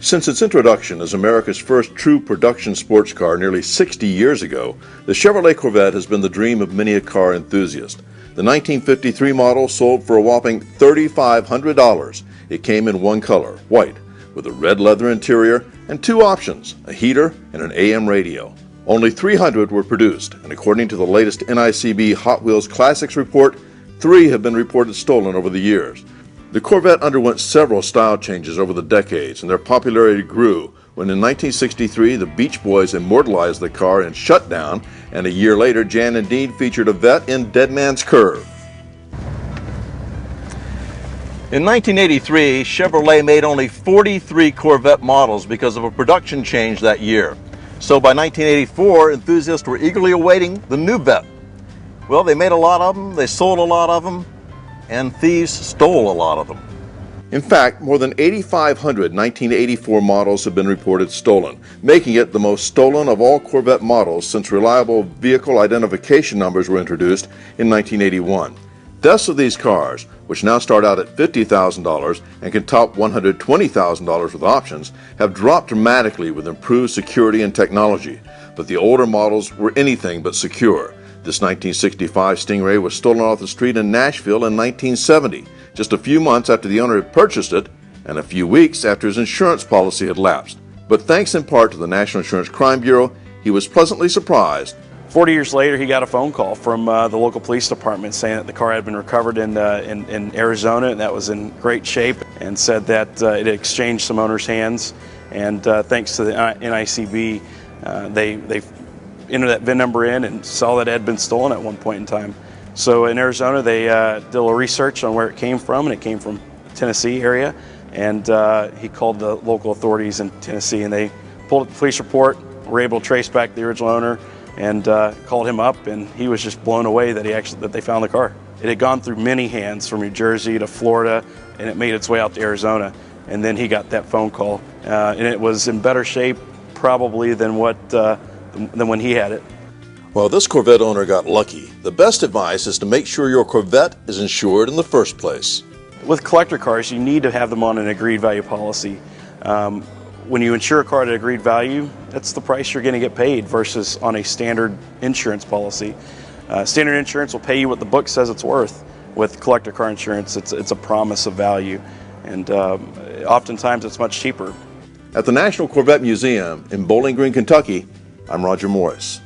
Since its introduction as America's first true production sports car nearly 60 years ago, the Chevrolet Corvette has been the dream of many a car enthusiast. The 1953 model sold for a whopping $3,500. It came in one color, white, with a red leather interior and two options, a heater and an AM radio. Only 300 were produced, and according to the latest NICB Hot Wheels Classics report, 3 have been reported stolen over the years. The Corvette underwent several style changes over the decades, and their popularity grew when in 1963 the Beach Boys immortalized the car in Shutdown, and a year later Jan and Dean featured a Vette in Dead Man's Curve. In 1983, Chevrolet made only 43 Corvette models because of a production change that year. So by 1984, enthusiasts were eagerly awaiting the new Vette. Well, they made a lot of them, they sold a lot of them, and thieves stole a lot of them. In fact, more than 8,500 1984 models have been reported stolen, making it the most stolen of all Corvette models since reliable vehicle identification numbers were introduced in 1981. Thefts of these cars, which now start out at $50,000 and can top $120,000 with options, have dropped dramatically with improved security and technology, but the older models were anything but secure. This 1965 Sting Ray was stolen off the street in Nashville in 1970, just a few months after the owner had purchased it and a few weeks after his insurance policy had lapsed. But thanks in part to the National Insurance Crime Bureau, he was pleasantly surprised. 40 years later, he got a phone call from the local police department saying that the car had been recovered in Arizona, and that was in great shape, and said that it had exchanged some owner's hands. And thanks to the NICB, they entered that VIN number in and saw that it had been stolen at one point in time. So in Arizona, they did a little research on where it came from, and it came from Tennessee area. And he called the local authorities in Tennessee, and they pulled up the police report, were able to trace back the original owner, and called him up, and he was just blown away that they found the car. It had gone through many hands, from New Jersey to Florida, and it made its way out to Arizona. And then he got that phone call, and it was in better shape probably than when he had it. Well, this Corvette owner got lucky. The best advice is to make sure your Corvette is insured in the first place. With collector cars, you need to have them on an agreed value policy. When you insure a car at an agreed value, that's the price you're going to get paid versus on a standard insurance policy. Standard insurance will pay you what the book says it's worth. With collector car insurance, it's a promise of value, and oftentimes it's much cheaper. At the National Corvette Museum in Bowling Green, Kentucky, I'm Roger Morris.